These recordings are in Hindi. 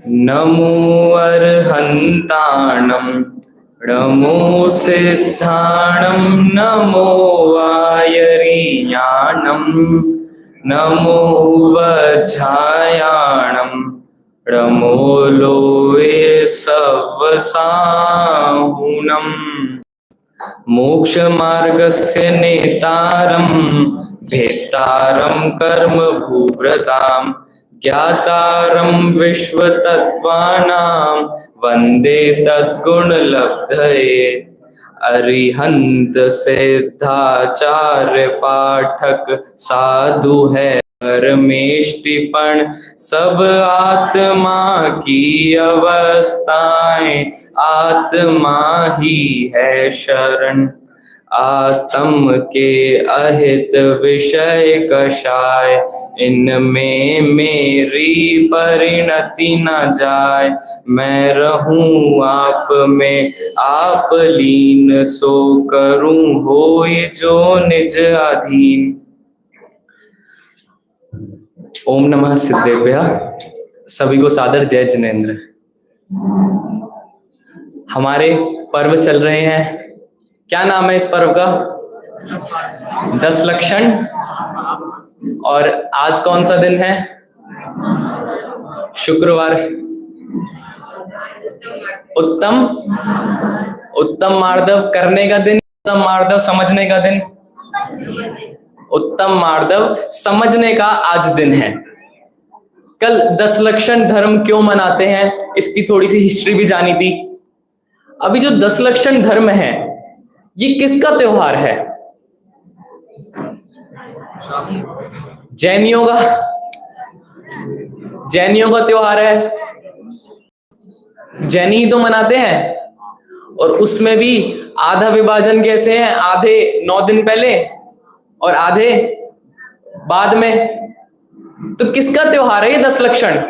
नमो अर्हन्ताणं नमो सिद्धाणं नमो आयर्याणं नमो वज्रायाणं नमो लोये सवसाहुनम् मोक्षमार्गस्य नेतारं भेत्तारं कर्म भूभृतां ज्ञातारं विश्वतत्त्वानां वन्दे तद्गुणलब्धये। अरिहंत सिद्धाचार्य पाठक साधु है परमेष्टिपण सब आत्मा की अवस्थाएं आत्मा ही है शरण। आत्म के अहित विषय कषाय इनमें मेरी परिणति न जाए। मैं रहूं आप में आप लीन सो करूं होय जो निज अधीन। ओम नमः सिद्धेभ्यः। सभी को सादर जय जिनेन्द्र। हमारे पर्व चल रहे हैं। क्या नाम है इस पर्व का? 10 लक्षण। और आज कौन सा दिन है? शुक्रवार। उत्तम मार्दव करने का दिन, उत्तम मार्दव समझने का दिन। उत्तम मार्दव समझने का आज दिन है। कल 10 लक्षण धर्म क्यों मनाते हैं इसकी थोड़ी सी हिस्ट्री भी जानी थी। अभी जो 10 लक्षण धर्म है ये किसका त्योहार है? जैनियों का त्योहार है। जैनी ही तो मनाते हैं। और उसमें भी आधा विभाजन कैसे है? आधे 9 दिन पहले और आधे बाद में। तो किसका त्योहार है ये 10 लक्षण?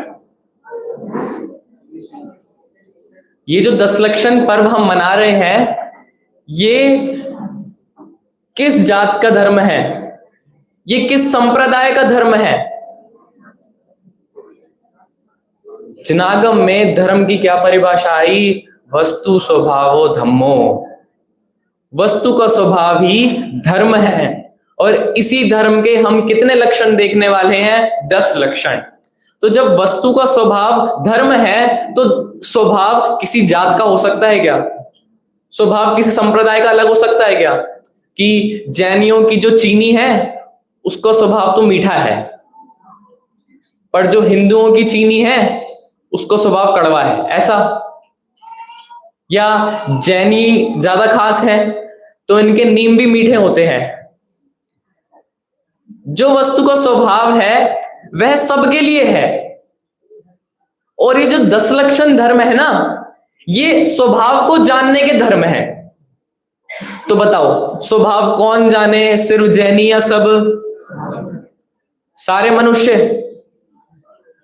ये जो 10 लक्षण पर्व हम मना रहे हैं ये किस जात का धर्म है? ये किस संप्रदाय का धर्म है? जनागम में धर्म की क्या परिभाषा आई? वस्तु स्वभावो धम्मो। वस्तु का स्वभाव ही धर्म है। और इसी धर्म के हम कितने लक्षण देखने वाले हैं? 10 लक्षण। तो जब वस्तु का स्वभाव धर्म है तो स्वभाव किसी जात का हो सकता है क्या? स्वभाव किसी संप्रदाय का अलग हो सकता है क्या? कि जैनियों की जो चीनी है उसका स्वभाव तो मीठा है, पर जो हिंदुओं की चीनी है उसको स्वभाव कड़वा है, ऐसा? या जैनी ज्यादा खास है तो इनके नीम भी मीठे होते हैं। जो वस्तु का स्वभाव है वह सबके लिए है। और ये जो 10 लक्षण धर्म है ना ये स्वभाव को जानने के धर्म है। तो बताओ स्वभाव कौन जाने? सिर्फ जैनी या सब? सारे मनुष्य?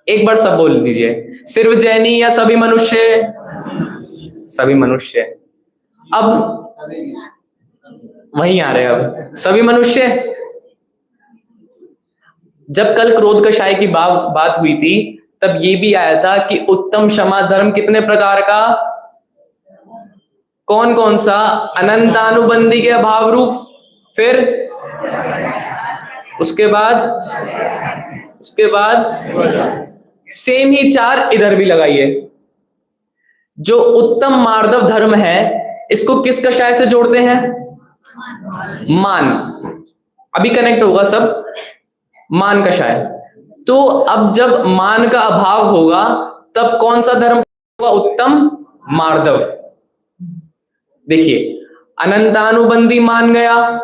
एक बार सब बोल दीजिए। सिर्फ जैनी या सभी मनुष्य? सभी मनुष्य। अब वहीं आ रहे हैं। अब सभी मनुष्य। जब कल क्रोध कषाय की बात हुई थी तब ये भी आया था कि उत्तम क्षमा धर्म कितने प्रकार का? कौन कौन सा? अनंतानुबंधी के अभाव रूप। फिर उसके बाद सेम ही 4 इधर भी लगाइए। जो उत्तम मार्दव धर्म है इसको किस कषाय से जोड़ते हैं? मान। अभी कनेक्ट होगा सब। मान कषाय। तो अब जब मान का अभाव होगा तब कौन सा धर्म होगा? उत्तम मार्दव। देखिए अनंतानुबंधी मान गया,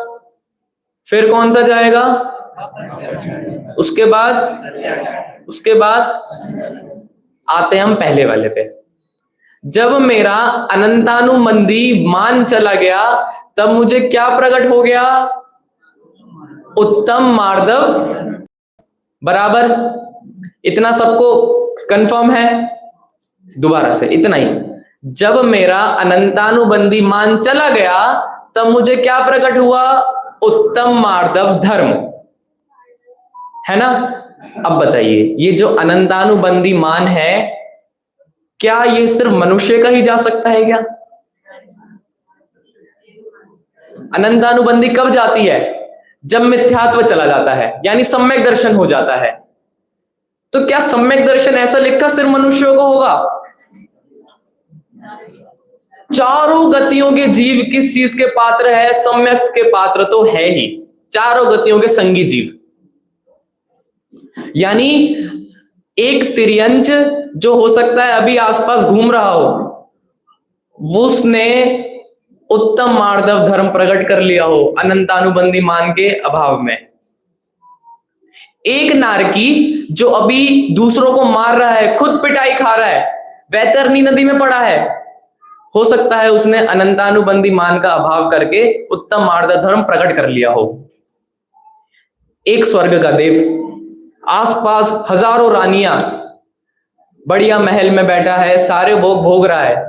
फिर कौन सा जाएगा? उसके बाद आते हम पहले वाले पे। जब मेरा अनंतानुबंधी मान चला गया तब मुझे क्या प्रकट हो गया? उत्तम मार्दव बराबर। इतना सबको कंफर्म है? दोबारा से इतना ही। जब मेरा अनंतानुबंधी मान चला गया तब मुझे क्या प्रकट हुआ? उत्तम मार्दव धर्म, है ना? अब बताइए ये जो अनंतानुबंधी मान है क्या ये सिर्फ मनुष्य का ही जा सकता है क्या? अनंतानुबंधी कब जाती है? जब मिथ्यात्व चला जाता है, यानी सम्यक दर्शन हो जाता है। तो क्या सम्यक दर्शन ऐसा लिखा सिर्फ मनुष्यों को होगा? चारों गतियों के जीव किस चीज के पात्र है? सम्यक के पात्र तो है ही, चारों गतियों के संगी जीव। यानी एक तिर्यंच जो हो सकता है अभी आसपास घूम रहा हो, वो उसने उत्तम मार्दव धर्म प्रकट कर लिया हो अनंतानुबंधी मान के अभाव में। एक नारकी जो अभी दूसरों को मार रहा है, खुद पिटाई खा रहा है, वैतरणी नदी में पड़ा है, हो सकता है उसने अनंतानुबंधी मान का अभाव करके उत्तम मार्दव धर्म प्रकट कर लिया हो। एक स्वर्ग का देव, आसपास हजारों रानियां, बढ़िया महल में बैठा है, सारे भोग भोग रहा है,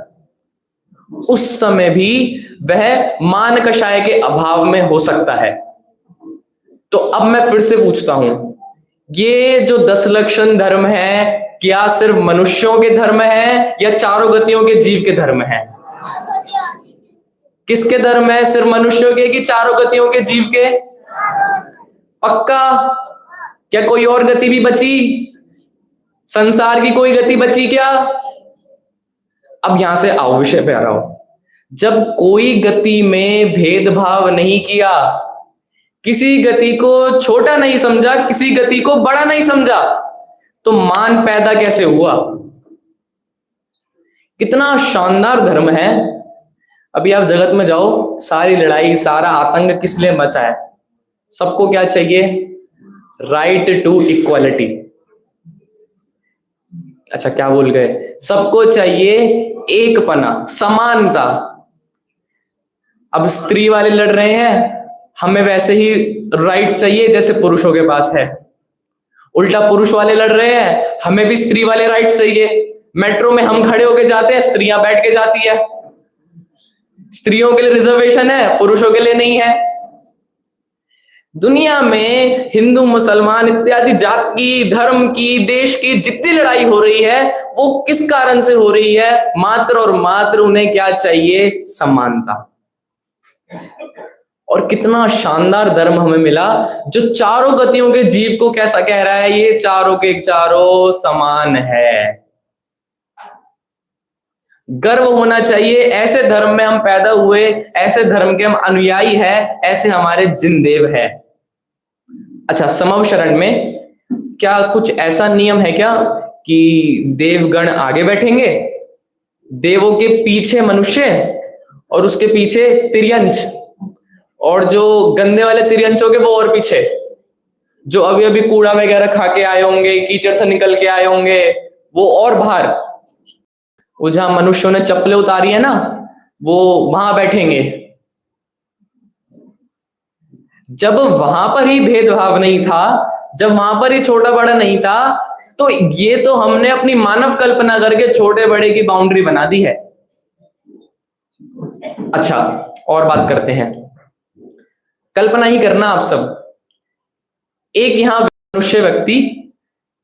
उस समय भी वह मान कषाय के अभाव में हो सकता है। तो अब मैं फिर से पूछता हूं, ये जो 10 लक्षण धर्म है, क्या सिर्फ मनुष्यों के धर्म है या चारों गतियों के जीव के धर्म है? किसके धर्म है? सिर्फ मनुष्यों के कि चारों गतियों के जीव के? पक्का? क्या कोई और गति भी बची? संसार की कोई गति बची क्या? अब यहां से आओ, विषय पे आ रहा हूं। जब कोई गति में भेदभाव नहीं किया, किसी गति को छोटा नहीं समझा, किसी गति को बड़ा नहीं समझा, तो मान पैदा कैसे हुआ? कितना शानदार धर्म है। अभी आप जगत में जाओ, सारी लड़ाई, सारा आतंक किस लिए मचा है? सबको क्या चाहिए? Right to equality. अच्छा, क्या बोल गए? सबको चाहिए एकपना, समानता। अब स्त्री वाले लड़ रहे हैं, हमें वैसे ही राइट्स चाहिए जैसे पुरुषों के पास है। उल्टा पुरुष वाले लड़ रहे हैं, हमें भी स्त्री वाले राइट्स चाहिए। मेट्रो में हम खड़े होके जाते हैं, स्त्रियां बैठ के जाती है। स्त्रियों के लिए रिजर्वेशन है, पुरुषों के लिए नहीं है। दुनिया में हिंदू मुसलमान इत्यादि जात की, धर्म की, देश की जितनी लड़ाई हो रही है, वो किस कारण से हो रही है? मात्र और मात्र उन्हें क्या चाहिए? समानता। और कितना शानदार धर्म हमें मिला जो चारों गतियों के जीव को कैसा कह रहा है? ये चारों के चारों समान है। गर्व होना चाहिए, ऐसे धर्म में हम पैदा हुए, ऐसे धर्म के हम अनुयायी हैं, ऐसे हमारे जिन देव है। अच्छा, समव शरण में क्या कुछ ऐसा नियम है क्या कि देवगण आगे बैठेंगे, देवों के पीछे मनुष्य और उसके पीछे तिर्यंच, और जो गंदे वाले तिर्यंच होंगे वो और पीछे, जो अभी अभी कूड़ा वगैरह खा के आए होंगे, कीचड़ से निकल के आए होंगे, वो और बाहर, वो जहां मनुष्यों ने चप्पलें उतारी है ना, वो वहां बैठेंगे। जब वहां पर ही भेदभाव नहीं था, जब वहां पर ही छोटा बड़ा नहीं था, तो ये तो हमने अपनी मानव कल्पना करके छोटे बड़े की बाउंड्री बना दी है। अच्छा, और बात करते हैं। कल्पना ही करना आप सब, एक यहां मनुष्य व्यक्ति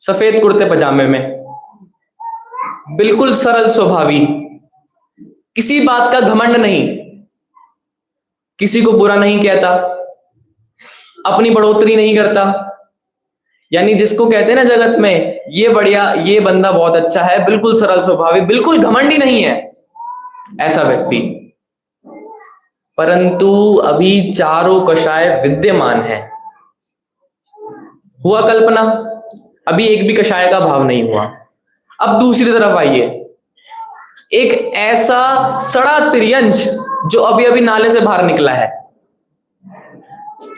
सफेद कुर्ते पजामे में, बिल्कुल सरल स्वभावी, किसी बात का घमंड नहीं, किसी को बुरा नहीं कहता, अपनी बढ़ोतरी नहीं करता, यानी जिसको कहते हैं ना जगत में ये बढ़िया, ये बंदा बहुत अच्छा है, बिल्कुल सरल स्वभावी, बिल्कुल घमंडी नहीं है, ऐसा व्यक्ति। परंतु अभी चारों कषाय विद्यमान है। हुआ कल्पना? अभी एक भी कषाय का भाव नहीं हुआ। अब दूसरी तरफ आइए, एक ऐसा सड़ा तिर्यंच जो अभी अभी नाले से बाहर निकला है,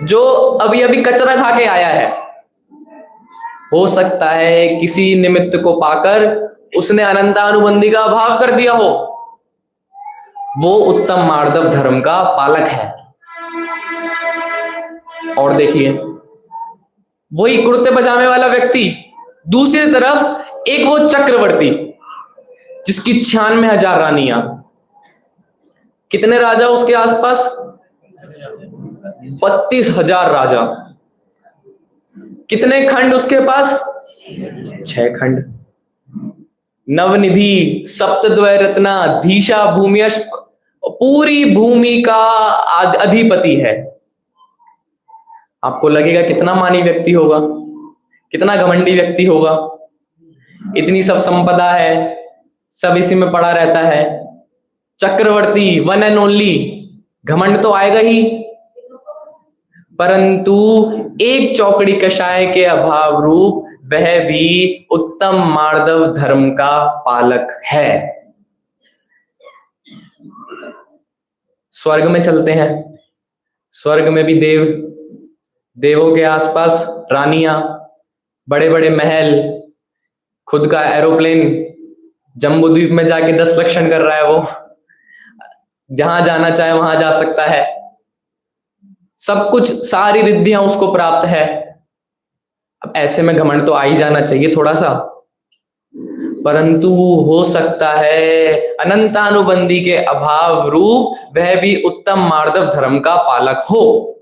जो अभी अभी कचरा खा के आया है, हो सकता है किसी निमित्त को पाकर उसने अनंतानुबंधी का अभाव कर दिया हो, वो उत्तम मार्दव धर्म का पालक है। और देखिए, वही कुर्ते पजामे वाला व्यक्ति, दूसरी तरफ एक वो चक्रवर्ती जिसकी 96,000 रानियां, कितने राजा उसके आसपास? 32,000 राजा। कितने खंड उसके पास? 6 खंड। नवनिधि, सप्तद्वय रत्ना, धीशा भूमियश, पूरी भूमि का अधिपति है। आपको लगेगा कितना मानी व्यक्ति होगा, कितना घमंडी व्यक्ति होगा, इतनी सब संपदा है, सब इसी में पड़ा रहता है। चक्रवर्ती, वन एंड ओनली, घमंड तो आएगा ही, परंतु एक चौकड़ी कषाय के अभाव रूप वह भी उत्तम मार्दव धर्म का पालक है। स्वर्ग में चलते हैं, स्वर्ग में भी देवों के आसपास रानियां, बड़े बड़े महल, खुद का एरोप्लेन, जम्बूद्वीप में जाके 10 लक्षण कर रहा है वो, जहां जाना चाहे वहां जा सकता है, सब कुछ, सारी रिद्धियां उसको प्राप्त है। अब ऐसे में घमंड तो आ ही जाना चाहिए थोड़ा सा, परंतु हो सकता है अनंतानुबंधी के अभाव रूप वह भी उत्तम मार्दव धर्म का पालक हो।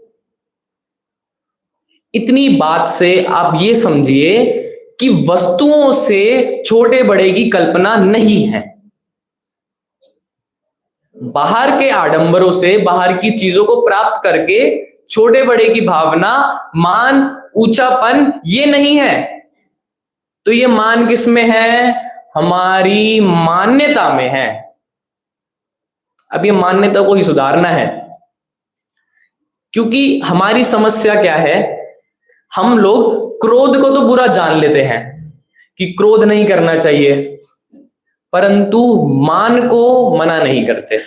इतनी बात से आप ये समझिए कि वस्तुओं से छोटे बड़े की कल्पना नहीं है। बाहर के आडंबरों से, बाहर की चीजों को प्राप्त करके छोटे बड़े की भावना, मान, ऊंचापन ये नहीं है। तो ये मान किस में है? हमारी मान्यता में है। अब ये मान्यता को ही सुधारना है, क्योंकि हमारी समस्या क्या है, हम लोग क्रोध को तो बुरा जान लेते हैं कि क्रोध नहीं करना चाहिए, परंतु मान को मना नहीं करते।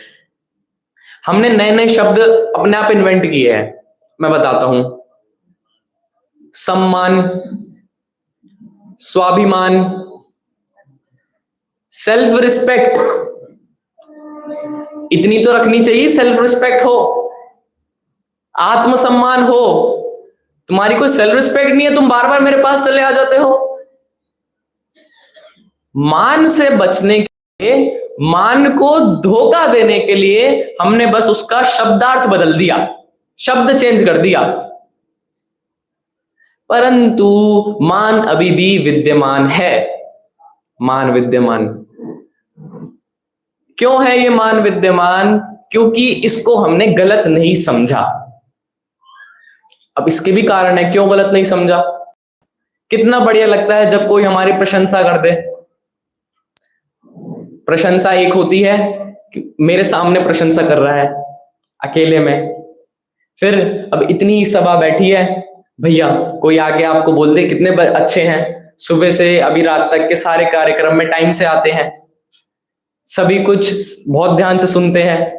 हमने नए नए शब्द अपने आप इन्वेंट किए हैं, मैं बताता हूं। सम्मान, स्वाभिमान, सेल्फ रिस्पेक्ट, इतनी तो रखनी चाहिए, सेल्फ रिस्पेक्ट हो, आत्मसम्मान हो। तुम्हारी कोई सेल्फ रिस्पेक्ट नहीं है, तुम बार बार मेरे पास चले आ जाते हो। मान से बचने के लिए, मान को धोखा देने के लिए हमने बस उसका शब्दार्थ बदल दिया, शब्द चेंज कर दिया, परंतु मान अभी भी विद्यमान है। मान विद्यमान क्यों है? ये मान विद्यमान क्योंकि इसको हमने गलत नहीं समझा। अब इसके भी कारण है क्यों गलत नहीं समझा। कितना बढ़िया लगता है जब कोई हमारी प्रशंसा कर दे। प्रशंसा एक होती है कि मेरे सामने प्रशंसा कर रहा है अकेले में, फिर अब इतनी सभा बैठी है, भैया कोई आके आपको बोल दे कितने अच्छे हैं, सुबह से अभी रात तक के सारे कार्यक्रम में टाइम से आते हैं, सभी कुछ बहुत ध्यान से सुनते हैं,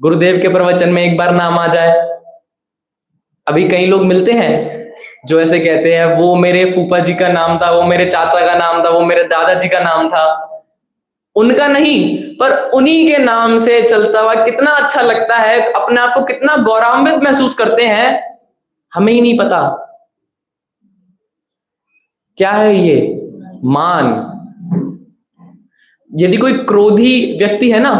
गुरुदेव के प्रवचन में एक बार नाम आ जाए। अभी कई लोग मिलते हैं जो ऐसे कहते हैं वो मेरे फूफा जी का नाम था, वो मेरे चाचा का नाम था, वो मेरे दादाजी का नाम था। उनका नहीं, पर उन्हीं के नाम से चलता हुआ कितना अच्छा लगता है, अपने आप को कितना गौरवान्वित महसूस करते हैं, हमें ही नहीं पता। क्या है ये? मान। यदि कोई क्रोधी व्यक्ति है ना,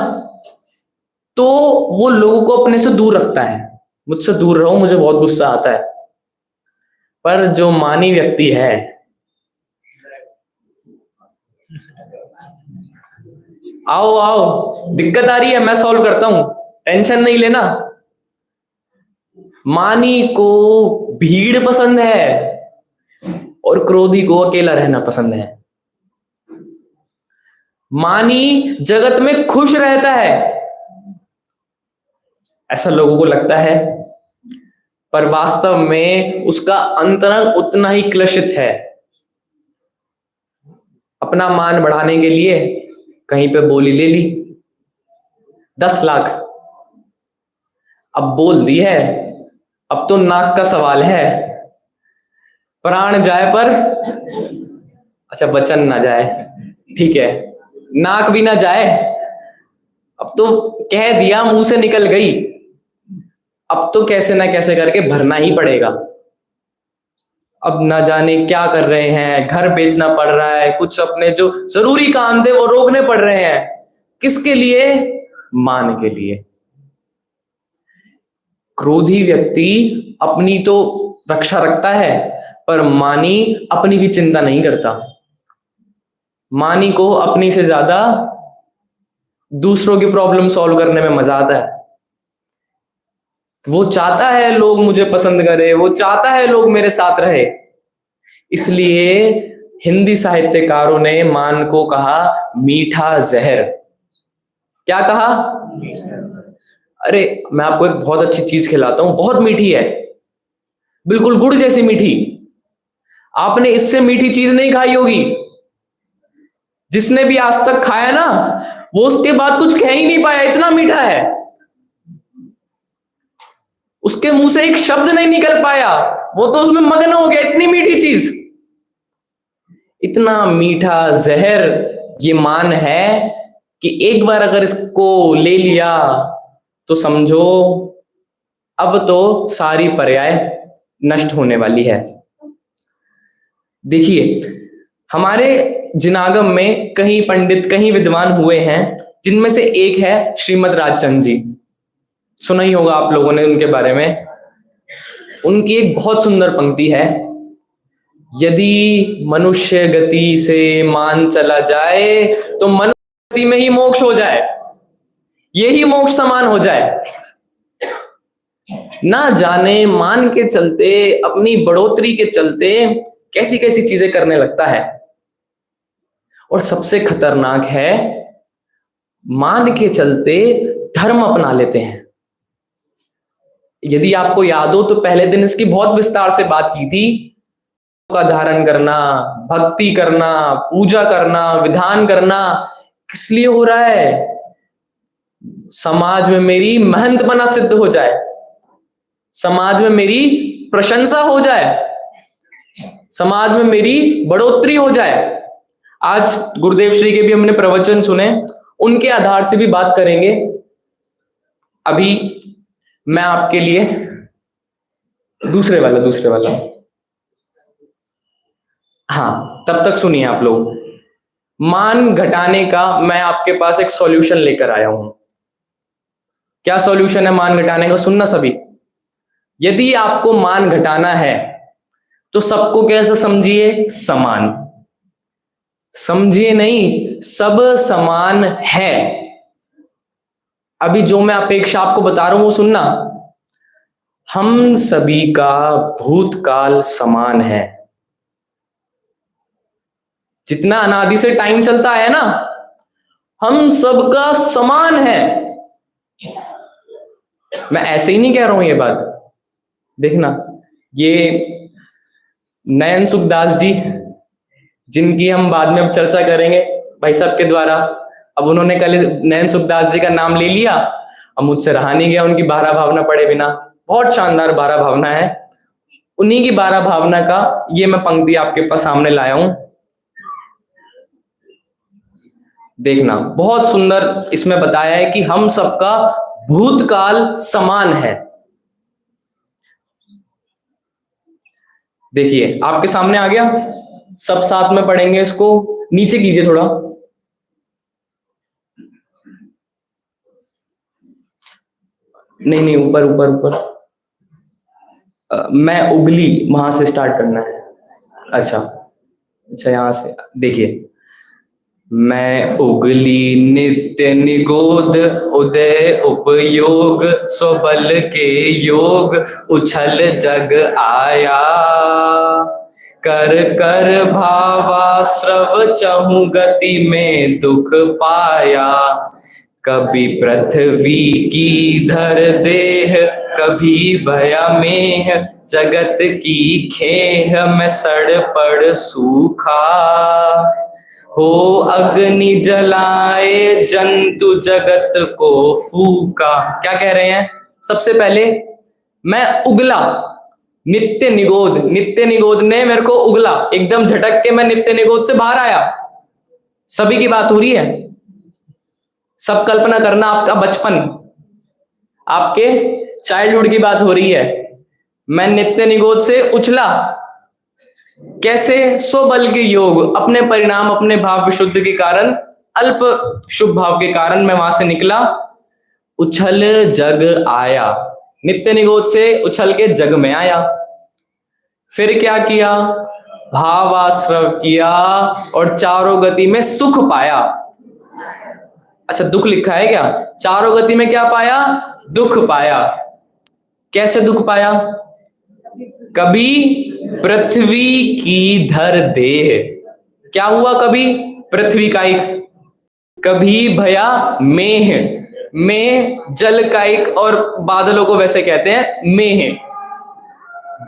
तो वो लोगों को अपने से दूर रखता है, मुझसे दूर रहो, मुझे बहुत गुस्सा आता है। पर जो मानी व्यक्ति है, आओ आओ, दिक्कत आ रही है, मैं सॉल्व करता हूं, टेंशन नहीं लेना। मानी को भीड़ पसंद है और क्रोधी को अकेला रहना पसंद है। मानी जगत में खुश रहता है, ऐसा लोगों को लगता है, पर वास्तव में उसका अंतरंग उतना ही क्लेशित है। अपना मान बढ़ाने के लिए कहीं पे बोली ले ली 10 लाख, अब बोल दी है, अब तो नाक का सवाल है, प्राण जाए पर अच्छा वचन ना जाए, ठीक है, नाक भी ना जाए, अब तो कह दिया, मुंह से निकल गई, अब तो कैसे ना कैसे करके भरना ही पड़ेगा। अब ना जाने क्या कर रहे हैं, घर बेचना पड़ रहा है, कुछ अपने जो जरूरी काम थे वो रोकने पड़ रहे हैं, किसके लिए? मान के लिए। क्रोधी व्यक्ति अपनी तो रक्षा रखता है, पर मानी अपनी भी चिंता नहीं करता। मानी को अपनी से ज्यादा दूसरों की प्रॉब्लम सॉल्व करने में मजा आता है। वो चाहता है लोग मुझे पसंद करे, वो चाहता है लोग मेरे साथ रहे। इसलिए हिंदी साहित्यकारों ने मान को कहा मीठा जहर। क्या कहा? अरे मैं आपको एक बहुत अच्छी चीज खिलाता हूं, बहुत मीठी है, बिल्कुल गुड़ जैसी मीठी। आपने इससे मीठी चीज नहीं खाई होगी। जिसने भी आज तक खाया ना, वो उसके बाद कुछ कह ही नहीं पाया, इतना मीठा है। उसके मुंह से एक शब्द नहीं निकल पाया, वो तो उसमें मगन हो गया, इतनी मीठी चीज। इतना मीठा जहर ये मान है कि एक बार अगर इसको ले लिया तो समझो अब तो सारी पर्याय नष्ट होने वाली है। देखिए, हमारे जिनागम में कई पंडित, कई विद्वान हुए हैं, जिनमें से एक है श्रीमद राजचंद्र जी। सुना ही होगा आप लोगों ने उनके बारे में। उनकी एक बहुत सुंदर पंक्ति है, यदि मनुष्य गति से मान चला जाए तो मनुष्य गति में ही मोक्ष हो जाए, यही मोक्ष समान हो जाए। ना जाने मान के चलते, अपनी बढ़ोतरी के चलते कैसी कैसी चीजें करने लगता है। और सबसे खतरनाक है, मान के चलते धर्म अपना लेते हैं। यदि आपको याद हो तो पहले दिन इसकी बहुत विस्तार से बात की थी। का धारण करना, भक्ति करना, पूजा करना, विधान करना किस लिए हो रहा है? समाज में मेरी महंतपना सिद्ध हो जाए, समाज में मेरी प्रशंसा हो जाए, समाज में मेरी बढ़ोतरी हो जाए। आज गुरुदेव श्री के भी हमने प्रवचन सुने, उनके आधार से भी बात करेंगे। अभी मैं आपके लिए दूसरे वाला हाँ, तब तक सुनिए आप लोग। मान घटाने का मैं आपके पास एक सॉल्यूशन लेकर आया हूं। क्या सॉल्यूशन है मान घटाने का? सुनना सभी। यदि आपको मान घटाना है तो सबको कैसा समझिए? समान समझिए, नहीं, सब समान है। अभी जो मैं अपेक्षा आपको बता रहा हूं वो सुनना। हम सभी का भूतकाल समान है। जितना अनादि से टाइम चलता है ना, हम सबका समान है। मैं ऐसे ही नहीं कह रहा हूं ये बात। देखना, ये नयन सुखदास जी, जिनकी हम बाद में अब चर्चा करेंगे भाई साहब के द्वारा। अब उन्होंने कल नयन सुखदास जी का नाम ले लिया, अब मुझसे रहा नहीं गया उनकी 12 भावना पढ़े बिना। बहुत शानदार 12 भावना है। उन्हीं की 12 भावना का ये मैं पंक्ति आपके पास सामने लाया हूं। देखना, बहुत सुंदर इसमें बताया है कि हम सबका भूतकाल समान है। देखिए, आपके सामने आ गया, सब साथ में पढ़ेंगे इसको। नीचे कीजिए थोड़ा। नहीं, ऊपर ऊपर ऊपर। मैं उगली वहां से स्टार्ट करना है। अच्छा, यहां से देखिए। मैं उगली नित्य निगोद, उदय उपयोग, स्वबल के योग, उछल जग आया। कर कर भावाश्रव चहु गति में दुख पाया। कभी पृथ्वी की धर देह, कभी भया मेह, जगत की खेह में सड़ पड़ सूखा। हो अग्नि जलाए जंतु जगत को फूका। क्या कह रहे हैं? सबसे पहले मैं उगला, नित्य निगोद। नित्य निगोद ने मेरे को उगला, एकदम झटक के मैं नित्य निगोद से बाहर आया। सभी की बात हो रही है। सब कल्पना करना, आपका बचपन, आपके चाइल्डहुड की बात हो रही है। मैं नित्य निगोद से उछला। कैसे? स्वबल के योग, अपने परिणाम, अपने भाव विशुद्ध के कारण, अल्प शुभ भाव के कारण मैं वहां से निकला। उछल जग आया, नित्य निगोद से उछल के जग में आया। फिर क्या किया? भावाश्रव किया और चारों गति में सुख पाया। अच्छा, दुख लिखा है क्या? चारों गति में क्या पाया? दुख पाया। कैसे दुख पाया? कभी पृथ्वी की धर देह, क्या हुआ? कभी पृथ्वी कायिक, कभी भया मेह, मेह जल कायिक और बादलों को वैसे कहते हैं मेह।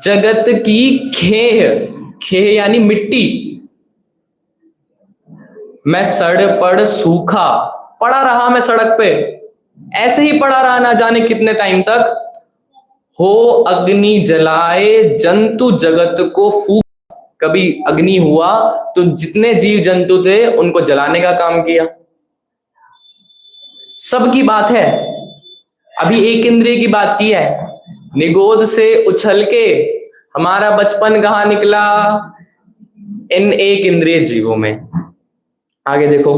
जगत की खेह, खेह यानी मिट्टी, मैं सड़ पड़ सूखा, पड़ा रहा मैं सड़क पे, ऐसे ही पड़ा रहा ना जाने कितने टाइम तक। हो अग्नि जलाए जंतु जगत को फूक, कभी अग्नि हुआ तो जितने जीव जंतु थे उनको जलाने का काम किया। सबकी बात है। अभी एक इंद्रिय की बात की है, निगोद से उछल के हमारा बचपन कहाँ निकला? इन एक इंद्रिय जीवों में। आगे देखो,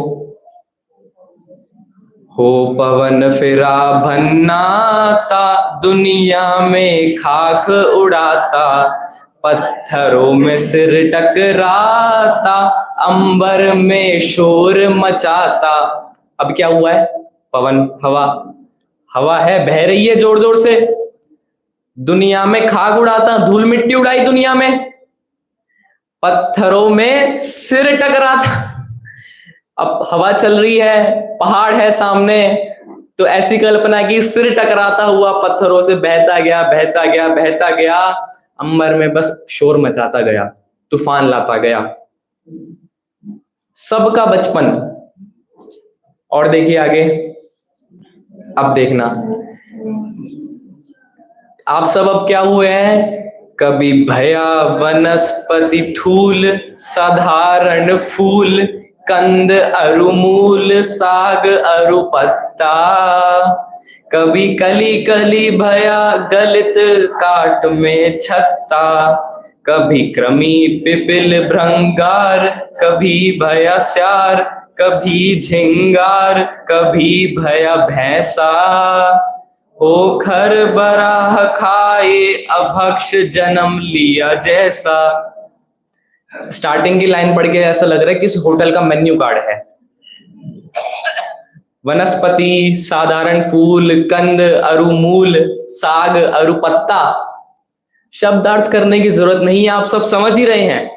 हो पवन फिरा भन्नाता, दुनिया में खाक उड़ाता, पत्थरों में सिर टकराता, अंबर में शोर मचाता। अब क्या हुआ है? पवन, हवा, हवा है, बह रही है जोर जोर से, दुनिया में खाक उड़ाता, धूल मिट्टी उड़ाई दुनिया में, पत्थरों में सिर टकराता। अब हवा चल रही है, पहाड़ है सामने, तो ऐसी कल्पना की सिर टकराता हुआ पत्थरों से बहता गया, बहता गया, बहता गया, अंबर में बस शोर मचाता गया, तूफान लाता गया। सबका बचपन। और देखिए आगे, अब देखना आप सब अब क्या हुए हैं? कभी भया वनस्पति थूल, साधारण फूल, कंद अरुमूल, साग अरु पत्ता, कभी कली कली भया गलित काट में छत्ता, कभी कृमि पिपिल भृंगार, कभी भया स्यार, कभी झिंगार, कभी भया भैंसा, ओखर बराह खाए अभक्ष जन्म लिया जैसा। स्टार्टिंग की लाइन पढ़ के ऐसा लग रहा है किसी होटल का मेन्यू कार्ड है। वनस्पति, साधारण फूल, कंद अरुमूल, साग अरुपत्ता। शब्दार्थ करने की जरूरत नहीं है, आप सब समझ ही रहे हैं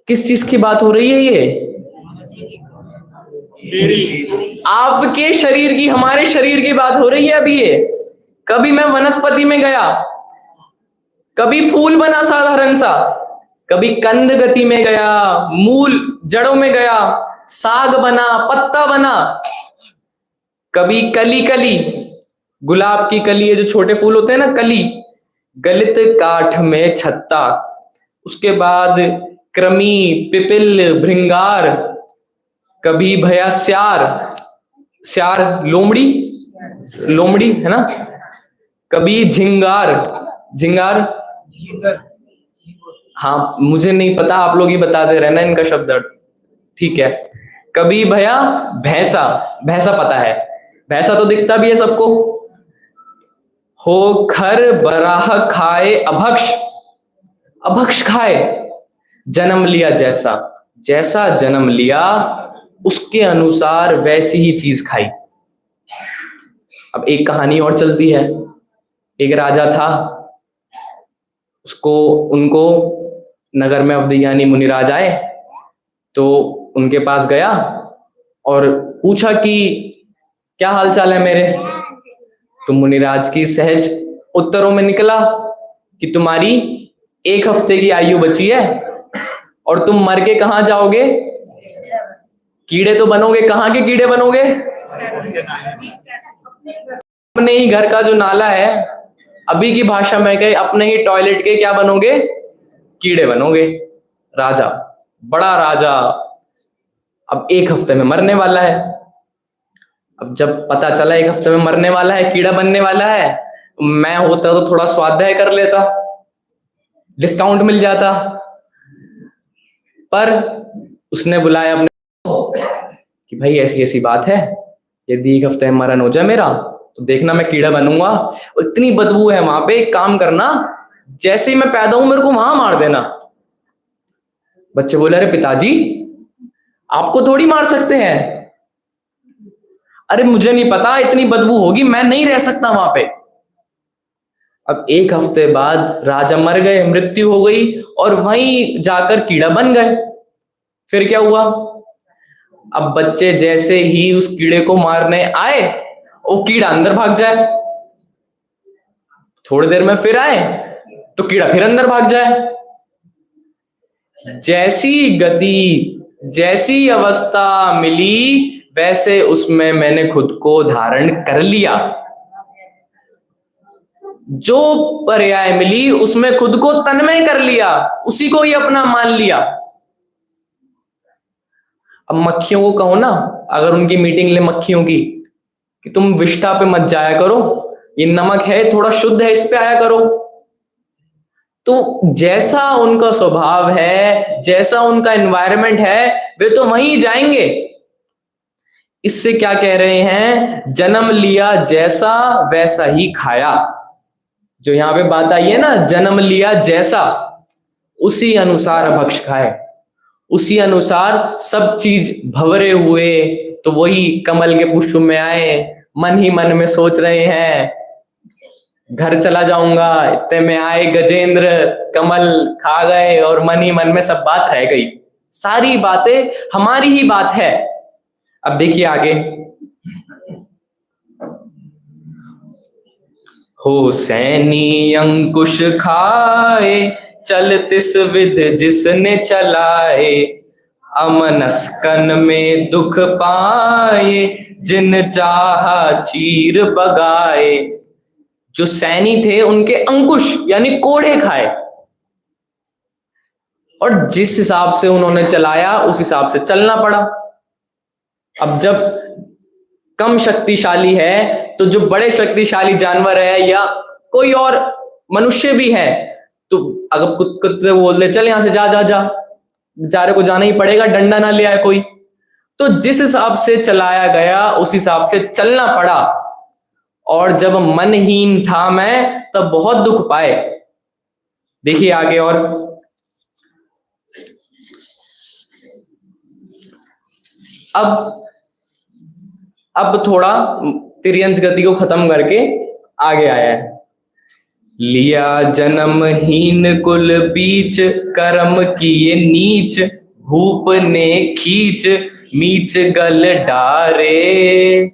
किस चीज की बात हो रही है। ये आपके शरीर की, हमारे शरीर की बात हो रही है अभी ये। कभी मैं वनस्पति में गया, कभी फूल बना साधारण सा, कभी कंद गति में गया, मूल जड़ों में गया, साग बना, पत्ता बना, कभी कली कली, गुलाब की कली, ये जो छोटे फूल होते हैं ना, कली, गलित काठ में छत्ता, उसके बाद कृमि पिपिल भृंगार, कभी भया स्यार, स्यार लोमड़ी, लोमड़ी है ना, कभी झिंगार, झिंगार, हाँ मुझे नहीं पता, आप लोग ही बताते रहना इनका शब्द अर्थ, ठीक है। कभी भया भैंसा, भैंसा पता है, भैंसा तो दिखता भी है सबको। हो खर बराह खाए अभक्ष, अभक्ष खाए, जन्म लिया जैसा, जैसा जन्म लिया उसके अनुसार वैसी ही चीज खाई। अब एक कहानी और चलती है। एक राजा था, उसको, उनको नगर में अवधेयानी मुनिराज आए, तो उनके पास गया और पूछा कि क्या हाल चाल है मेरे। तो मुनिराज की सहज उत्तरों में निकला कि तुम्हारी 1 हफ्ते की आयु बची है और तुम मर के कहां जाओगे? कीड़े तो बनोगे। कहां के कीड़े बनोगे? अपने ही घर का जो नाला है, अभी की भाषा में कहे अपने ही टॉयलेट के क्या बनोगे? कीड़े बनोगे। राजा, बड़ा राजा, अब 1 हफ्ते में मरने वाला है। अब जब पता चला 1 हफ्ते में मरने वाला है, कीड़ा बनने वाला है, मैं होता तो थोड़ा स्वाध्याय कर लेता, डिस्काउंट मिल जाता। पर उसने बुलाया अपने कि भाई ऐसी ऐसी बात है, यदि 1 हफ्ते में मरण हो जाए मेरा तो देखना मैं कीड़ा बनूंगा और इतनी बदबू है वहां पे, एक काम करना जैसे ही मैं पैदा हूं मेरे को वहां मार देना। बच्चे बोले अरे पिताजी आपको थोड़ी मार सकते हैं। अरे मुझे नहीं पता, इतनी बदबू होगी, मैं नहीं रह सकता वहां पे। अब एक हफ्ते बाद राजा मर गए, मृत्यु हो गई और वहीं जाकर कीड़ा बन गए। फिर क्या हुआ? अब बच्चे जैसे ही उस कीड़े को मारने आए वो कीड़ा अंदर भाग जाए, थोड़ी देर में फिर आए तो कीड़ा फिर अंदर भाग जाए। जैसी गति, जैसी अवस्था मिली वैसे उसमें मैंने खुद को धारण कर लिया। जो पर्याय मिली उसमें खुद को तन्मय कर लिया, उसी को ही अपना मान लिया। अब मक्खियों को कहो ना, अगर उनकी मीटिंग ले मक्खियों की, कि तुम विष्ठा पे मत जाया करो, ये नमक है थोड़ा शुद्ध है, इस पे आया करो। तो जैसा उनका स्वभाव है, जैसा उनका एनवायरनमेंट है, वे तो वहीं जाएंगे। इससे क्या कह रहे हैं? जन्म लिया जैसा वैसा ही खाया। जो यहां पे बात आई है ना, जन्म लिया जैसा, उसी अनुसार भक्ष खाए, उसी अनुसार सब चीज भवरे हुए। तो वही कमल के पुष्प में आए, मन ही मन में सोच रहे हैं घर चला जाऊंगा, इतने में आए गजेंद्र, कमल खा गए और मन ही मन में सब बात रह गई। सारी बातें हमारी ही बात है। अब देखिए आगे, हो सैनी अंकुश खाए, चल तिस विध जिसने चलाए, अमनस्कन में दुख पाए, जिन चाहा चीर बगाए। जो सैनी थे उनके अंकुश यानी कोड़े खाए, और जिस हिसाब से उन्होंने चलाया उस हिसाब से चलना पड़ा। अब जब कम शक्तिशाली है तो जो बड़े शक्तिशाली जानवर है या कोई और मनुष्य भी है, तो अगर कुत्ते बोल दे चल यहां से जा जा जा, बेचारे को जाना ही पड़ेगा, डंडा ना ले आए कोई। तो जिस हिसाब से चलाया गया उस हिसाब से चलना पड़ा। और जब मनहीन था मैं तब बहुत दुख पाए। देखिए आगे, और अब थोड़ा तिर्यंच गति को खत्म करके आगे आया है। लिया जन्महीन कुल बीच, कर्म किए नीच, भूप ने खींच, मीच गल डारे।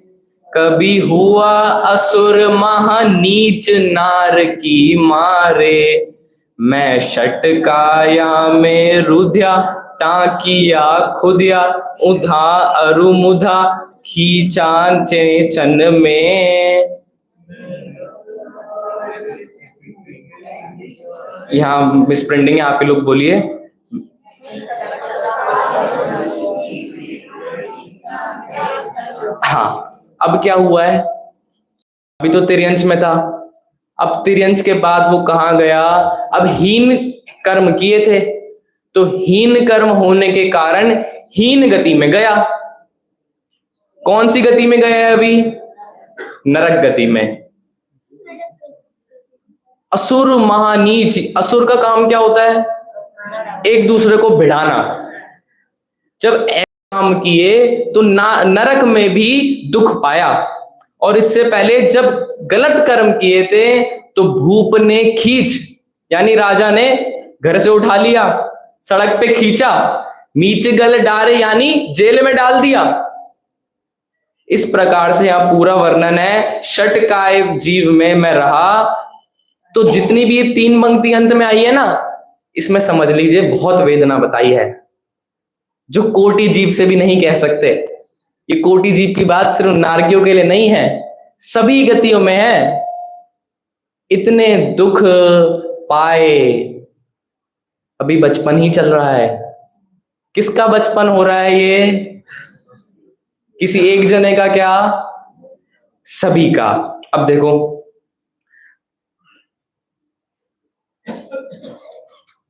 कभी हुआ असुर महानीच, नार की मारे। मैं षटकाया में रुध्या, टाकिया खुदिया, उधा अरुमुधा, खींचा चन में। यहाँ मिस प्रिंटिंग है, आप ही लोग बोलिए। हाँ, अब क्या हुआ है? अभी तो तिर्यंच में था, अब तिर्यंच के बाद वो कहाँ गया? अब हीन कर्म किए थे, तो हीन कर्म होने के कारण हीन गति में गया। कौन सी गति में गया है अभी? नरक गति में। असुर महानीच, असुर का काम क्या होता है? एक दूसरे को भिड़ाना। जब ऐसा काम किए तो नरक में भी दुख पाया। और इससे पहले जब गलत कर्म किए थे तो भूप ने खींच, यानी राजा ने घर से उठा लिया, सड़क पे खींचा, नीचे गल डारे यानी जेल में डाल दिया। इस प्रकार से यहां पूरा वर्णन है। षटकाय जीव में मैं रहा। तो जितनी भी ये 3 पंक्ति अंत में आई है ना, इसमें समझ लीजिए बहुत वेदना बताई है, जो कोटि जीव से भी नहीं कह सकते। ये कोटि जीव की बात सिर्फ नारकियों के लिए नहीं है, सभी गतियों में है। इतने दुख पाए। अभी बचपन ही चल रहा है। किसका बचपन हो रहा है ये? किसी एक जने का क्या? सभी का। अब देखो,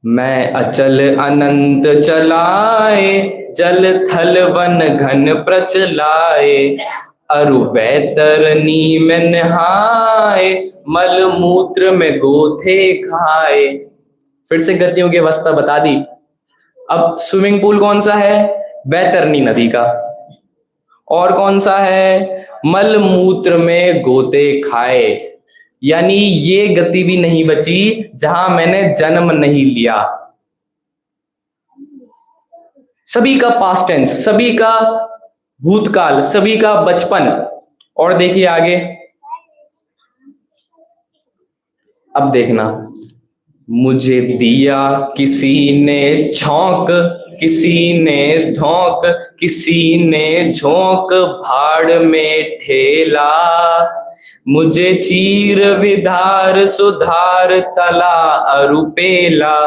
मैं अचल अनंत चलाए, जल थल वन घन प्रचलाए, अरु वैतरनी में नहाए, मल मूत्र में गोथे खाए। फिर से गतियों की अवस्था बता दी। अब स्विमिंग पूल कौन सा है? वैतरनी नदी का। और कौन सा है? मल मूत्र में गोते खाए। यानी ये गति भी नहीं बची जहां मैंने जन्म नहीं लिया। सभी का पास्ट टेंस, सभी का भूतकाल, सभी का बचपन। और देखिए आगे, अब देखना। मुझे दिया किसी ने झोंक, किसी ने धोंक, किसी ने झोंक भाड़ में ठेला। मुझे चीर विधार सुधार तला अरुपेला।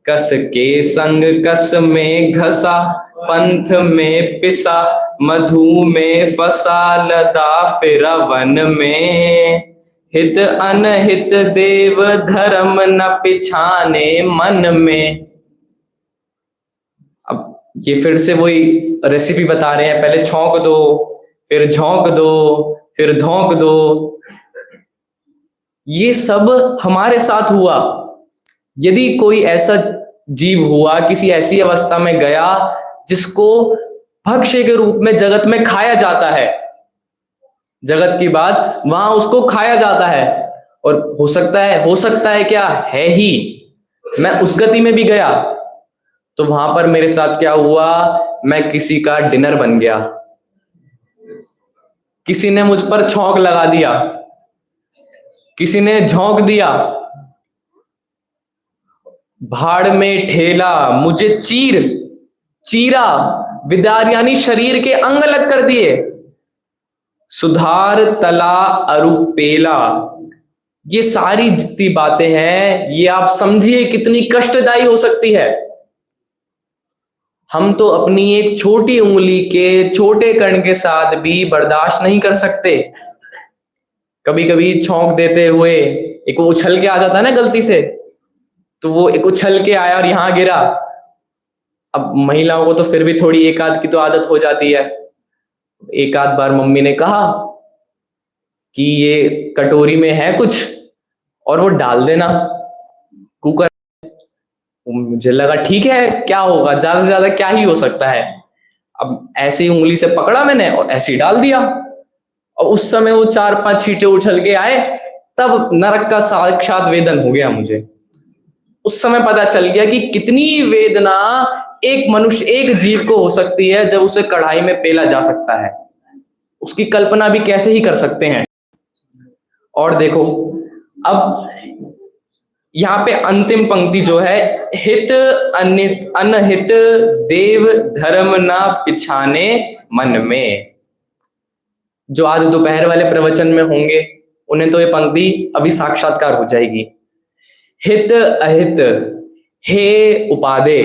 कस के संग कस में घसा, पंथ में पिसा, मधु में फसा, लदा फिर वन में। हित अनहित देव धर्म न पिछाने मन में। अब ये फिर से वही रेसिपी बता रहे हैं। पहले छौंक दो, फिर झोंक दो, फिर धोंक दो। ये सब हमारे साथ हुआ। यदि कोई ऐसा जीव हुआ, किसी ऐसी अवस्था में गया जिसको भक्ष्य के रूप में जगत में खाया जाता है, जगत की बात, वहां उसको खाया जाता है। और हो सकता है क्या है ही, मैं उस गति में भी गया तो वहां पर मेरे साथ क्या हुआ? मैं किसी का डिनर बन गया। किसी ने मुझ पर छौंक लगा दिया, किसी ने झोंक दिया, भाड़ में ठेला, मुझे चीरा, विदार यानी शरीर के अंग अलग कर दिए। सुधार तला अरुपेला। ये सारी जितनी बातें हैं, ये आप समझिए कितनी कष्टदायी हो सकती है। हम तो अपनी एक छोटी उंगली के छोटे कण के साथ भी बर्दाश्त नहीं कर सकते। कभी कभी छौंक देते हुए एक वो उछल के आ जाता है ना गलती से, तो वो एक उछल के आया और यहां गिरा। अब महिलाओं को तो फिर भी थोड़ी एक आध की तो आदत हो जाती है। एक आध बार मम्मी ने कहा कि ये कटोरी में है कुछ और वो डाल देना कुकर। मुझे लगा ठीक है, क्या होगा, ज्यादा से ज्यादा क्या ही हो सकता है। अब ऐसी उंगली से पकड़ा मैंने और ऐसे ही डाल दिया। और उस समय वो 4-5 छींटे उछल के आए, तब नरक का साक्षात वेदन हो गया मुझे। उस समय पता चल गया कि कितनी वेदना एक मनुष्य, एक जीव को हो सकती है जब उसे कढ़ाई में पेला जा सकता है। उसकी कल्पना भी कैसे ही कर सकते हैं। और देखो, अब यहां पे अंतिम पंक्ति जो है, हित अनहित देव धर्म ना पिछाने मन में। जो आज दोपहर वाले प्रवचन में होंगे उन्हें तो ये पंक्ति अभी साक्षात्कार हो जाएगी। हित अहित हे उपादे।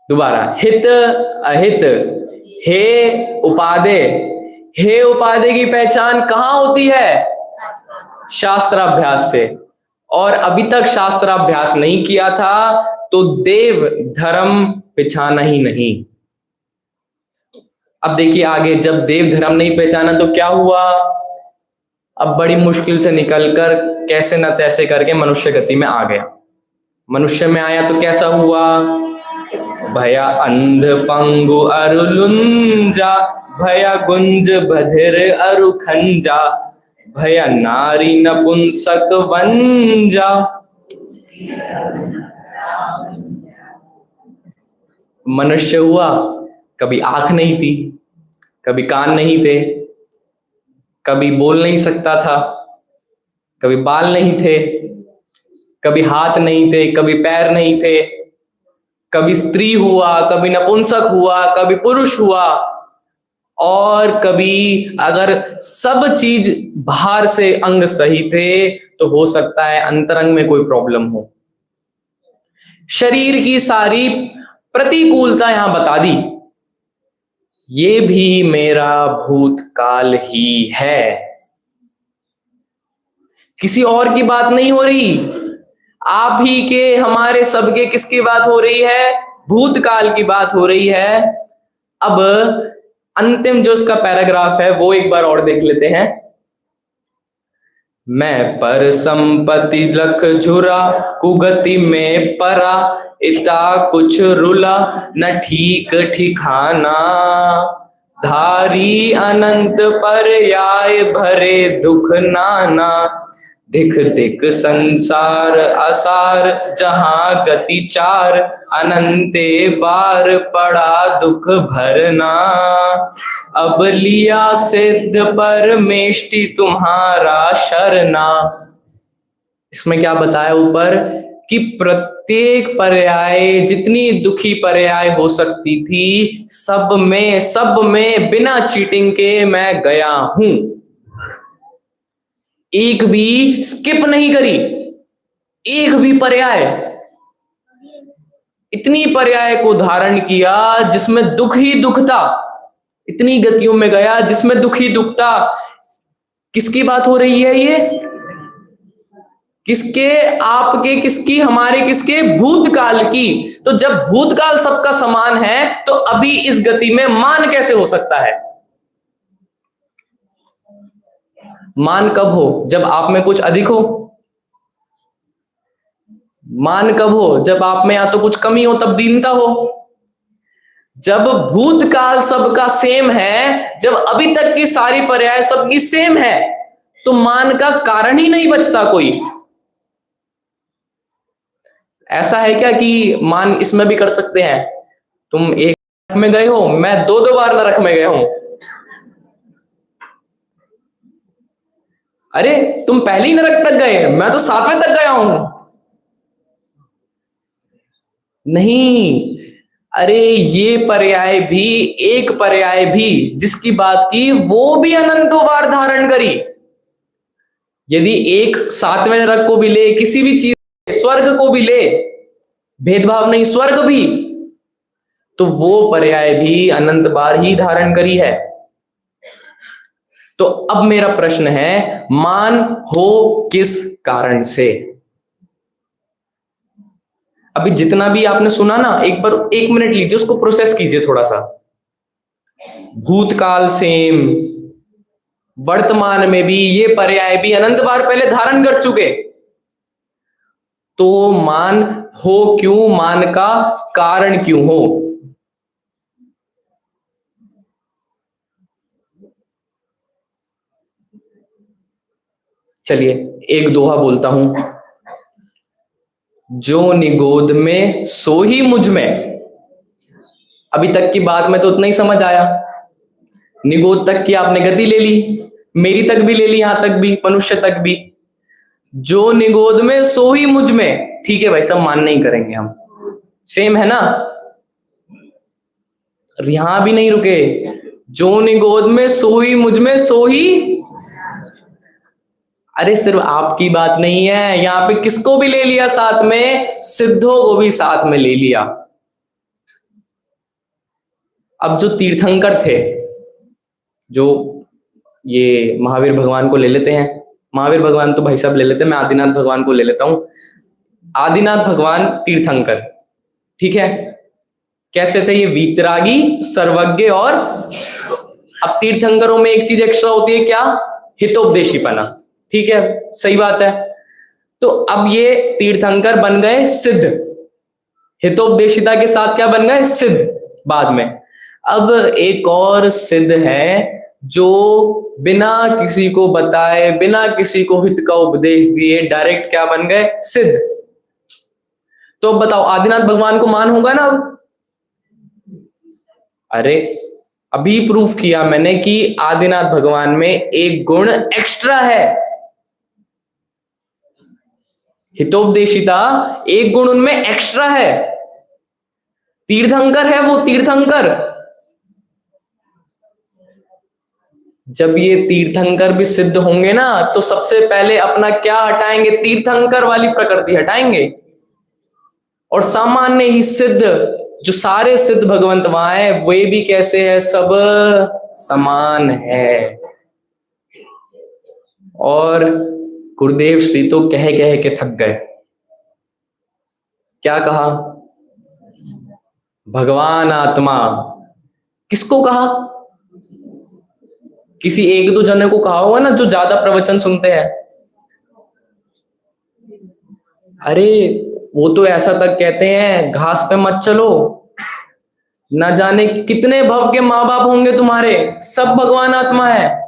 दोबारा, हित अहित हे उपादे। हे उपादे की पहचान कहां होती है? शास्त्राभ्यास से। और अभी तक शास्त्राभ्यास नहीं किया था तो देव धर्म पिछाना ही नहीं। अब देखिए आगे, जब देव धर्म नहीं पहचाना तो क्या हुआ? अब बड़ी मुश्किल से निकलकर कैसे न तैसे करके मनुष्य गति में आ गया। मनुष्य में आया तो कैसा हुआ? भया अंध पंगु अरुलुंजा, भया गुंज बधिर अरुखंजा, भया नारी नपुंसक वंजा। मनुष्य हुआ, कभी आंख नहीं थी, कभी कान नहीं थे, कभी बोल नहीं सकता था, कभी बाल नहीं थे, कभी हाथ नहीं थे, कभी पैर नहीं थे, कभी स्त्री हुआ, कभी नपुंसक हुआ, कभी पुरुष हुआ। और कभी अगर सब चीज बाहर से अंग सही थे तो हो सकता है अंतरंग में कोई प्रॉब्लम हो। शरीर की सारी प्रतिकूलता यहां बता दी। ये भी मेरा भूतकाल ही है, किसी और की बात नहीं हो रही। आप ही के, हमारे सबके किसकी बात हो रही है? भूतकाल की बात हो रही है। अब अंतिम जो इसका पैराग्राफ है वो एक बार और देख लेते हैं। मैं पर संपत्ति लख झुरा, कुगति में परा, इता कुछ रुला न ठीक ठिकाना, धारी अनंत पर्याय भरे दुख नाना, दिख दिख संसार असार, जहां गति चार, अनंते बार पड़ा दुख भरना, अब लिया सिद्ध परमेष्टि तुम्हारा शरणा। इसमें क्या बताया ऊपर कि प्रत्येक पर्याय, जितनी दुखी पर्याय हो सकती थी, सब में बिना चीटिंग के मैं गया हूं, एक भी स्किप नहीं करी, एक भी पर्याय। इतनी पर्याय को धारण किया जिसमें दुख ही दुख था, इतनी गतियों में गया जिसमें दुख ही दुख था। किसकी बात हो रही है ये? किसके? आपके, किसकी? हमारे, किसके? भूतकाल की। तो जब भूतकाल सबका समान है तो अभी इस गति में मान कैसे हो सकता है? मान कब हो? जब आप में कुछ अधिक हो। मान कब हो? जब आप में या तो कुछ कमी हो, तब दीनता हो। जब भूतकाल सबका सेम है, जब अभी तक की सारी पर्याय सबकी सेम है, तो मान का कारण ही नहीं बचता कोई। ऐसा है क्या कि मान इसमें भी कर सकते हैं? तुम एक नरक में गए हो, मैं दो दो बार नरक में गया हूं। अरे तुम पहले ही नरक तक गए, मैं तो 7वें तक गया हूं। नहीं, अरे ये पर्याय भी, एक पर्याय भी जिसकी बात की, वो भी अनंतों बार धारण करी। यदि एक 7वें नरक को भी ले, किसी भी चीज, स्वर्ग को भी ले, भेदभाव नहीं, स्वर्ग भी, तो वो पर्याय भी अनंत बार ही धारण करी है। तो अब मेरा प्रश्न है, मान हो किस कारण से? अभी जितना भी आपने सुना ना, एक बार 1 मिनट लीजिए, उसको प्रोसेस कीजिए थोड़ा सा। भूतकाल सेम, वर्तमान में भी ये पर्याय भी अनंत बार पहले धारण कर चुके, तो मान हो क्यों? मान का कारण क्यों हो? चलिए एक दोहा बोलता हूं। जो निगोद में सो ही मुझ में। अभी तक की बात में तो उतना ही समझ आया। निगोद तक की आपने गति ले ली, मेरी तक भी ले ली, यहां तक भी, मनुष्य तक भी। जो निगोद में सो ही मुझ में, ठीक है भाई, सब मान नहीं करेंगे हम, सेम है ना। यहां भी नहीं रुके, जो निगोद में सो ही मुझ में, सो ही। अरे सिर्फ आपकी बात नहीं है, यहां पे किसको भी ले लिया साथ में? सिद्धों को भी साथ में ले लिया। अब जो तीर्थंकर थे, जो ये महावीर भगवान को ले लेते हैं, महावीर भगवान तो भाई साहब ले लेते हैं, मैं आदिनाथ भगवान को ले लेता हूं। आदिनाथ भगवान तीर्थंकर, ठीक है। कैसे थे ये? वीतरागी, सर्वज्ञ, और अब तीर्थंकरों में एक चीज एक्स्ट्रा होती है, क्या? हितोपदेशीपना, ठीक है, सही बात है। तो अब ये तीर्थंकर बन गए सिद्ध, हितोपदेशिता के साथ क्या बन गए? सिद्ध, बाद में। अब एक और सिद्ध है जो बिना किसी को बताए, बिना किसी को हित का उपदेश दिए डायरेक्ट क्या बन गए? सिद्ध। तो बताओ, आदिनाथ भगवान को मान होगा ना अब? अरे अभी प्रूफ किया मैंने कि आदिनाथ भगवान में एक गुण एक्स्ट्रा है, हितोपदेशिता, एक गुण उनमें एक्स्ट्रा है। तीर्थंकर है वो, तीर्थंकर। जब ये तीर्थंकर भी सिद्ध होंगे ना, तो सबसे पहले अपना क्या हटाएंगे? तीर्थंकर वाली प्रकृति हटाएंगे, और सामान्य ही सिद्ध, जो सारे सिद्ध भगवंत वहां है, वे भी कैसे है? सब समान है। और गुरुदेव श्री तो कह के थक गए। क्या कहा? भगवान आत्मा। किसको कहा? किसी एक दो जने को कहा होगा ना जो ज्यादा प्रवचन सुनते हैं, अरे वो तो ऐसा तक कहते हैं घास पे मत चलो, ना जाने कितने भव के माँ बाप होंगे तुम्हारे, सब भगवान आत्मा है।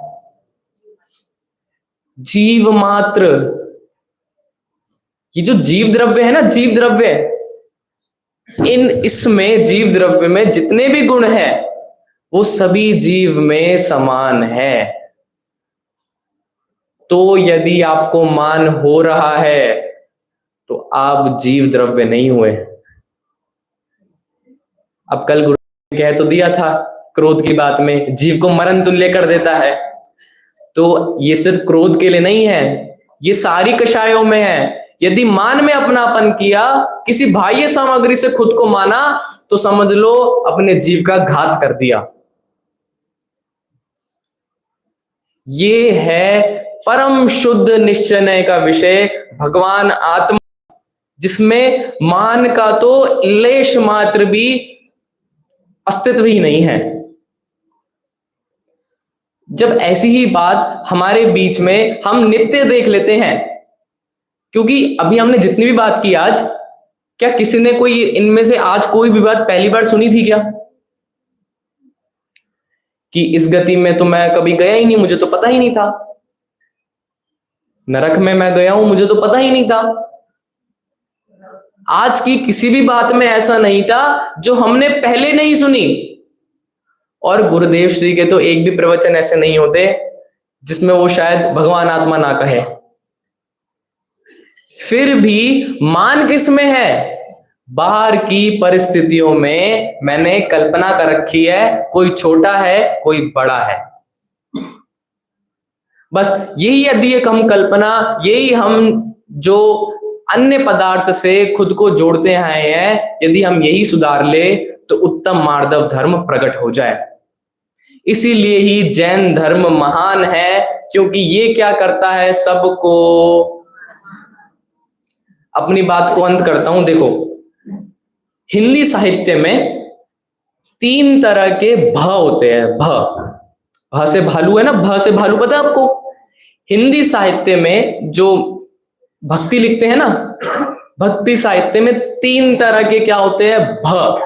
जीव मात्र, ये जो जीव द्रव्य है ना, जीव द्रव्य, इसमें जीव द्रव्य में जितने भी गुण हैं वो सभी जीव में समान है। तो यदि आपको मान हो रहा है तो आप जीव द्रव्य नहीं हुए। अब कल गुरु ने कह तो दिया था क्रोध की बात में, जीव को मरण तुल्य कर देता है, तो ये सिर्फ क्रोध के लिए नहीं है, ये सारी कषायों में है। यदि मान में अपनापन किया, किसी बाह्य सामग्री से खुद को माना, तो समझ लो अपने जीव का घात कर दिया। ये है परम शुद्ध निश्चय का विषय, भगवान आत्मा, जिसमें मान का तो लेश मात्र भी अस्तित्व ही नहीं है। जब ऐसी ही बात हमारे बीच में हम नित्य देख लेते हैं, क्योंकि अभी हमने जितनी भी बात की आज, क्या किसी ने कोई इनमें से आज कोई भी बात पहली बार सुनी थी क्या? कि इस गति में तो मैं कभी गया ही नहीं, मुझे तो पता ही नहीं था, नरक में मैं गया हूं, मुझे तो पता ही नहीं था। आज की किसी भी बात में ऐसा नहीं था जो हमने पहले नहीं सुनी। और गुरुदेव श्री के तो एक भी प्रवचन ऐसे नहीं होते जिसमें वो शायद भगवान आत्मा ना कहे। फिर भी मान किस में है? बाहर की परिस्थितियों में मैंने कल्पना कर रखी है, कोई छोटा है कोई बड़ा है, बस यही यदि एक हम कल्पना, यही हम जो अन्य पदार्थ से खुद को जोड़ते आए हैं, यदि हम यही सुधार ले तो उत्तम मार्दव धर्म प्रकट हो जाए। इसीलिए ही जैन धर्म महान है, क्योंकि ये क्या करता है, सबको, अपनी बात को अंत करता हूं। देखो, हिंदी साहित्य में 3 तरह के भ होते हैं। भ से भालू है ना, भ से भालू पता है आपको? हिंदी साहित्य में जो भक्ति लिखते हैं ना, भक्ति साहित्य में 3 तरह के क्या होते हैं, भ।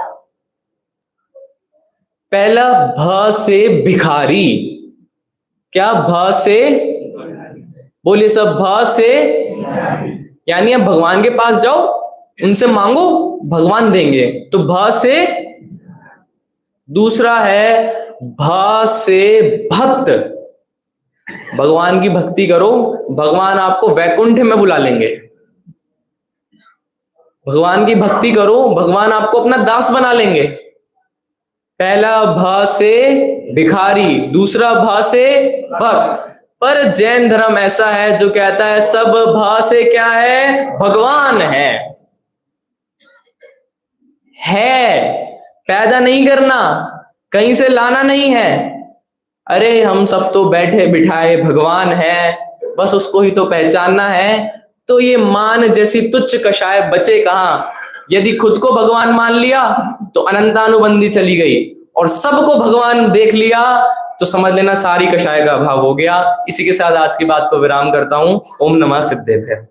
पहला भ से भिखारी। क्या? भ से, बोलिए सब, भ से, यानी आप भगवान के पास जाओ, उनसे मांगो, भगवान देंगे, तो भ से। दूसरा है भ से भक्त। भगवान की भक्ति करो, भगवान आपको वैकुंठ में बुला लेंगे। भगवान की भक्ति करो, भगवान आपको अपना दास बना लेंगे। पहला भ से भिखारी, दूसरा भ से भक्त। पर जैन धर्म ऐसा है जो कहता है सब भ से क्या है, भगवान है, पैदा नहीं करना, कहीं से लाना नहीं है। अरे हम सब तो बैठे बिठाए भगवान है, बस उसको ही तो पहचानना है। तो ये मान जैसी तुच्छ कषाय बचे कहां? यदि खुद को भगवान मान लिया तो अनंतानुबंधी चली गई, और सबको भगवान देख लिया तो समझ लेना सारी कषाय का अभाव हो गया। इसी के साथ आज की बात को विराम करता हूं। ओम नमः सिद्धेभ्य।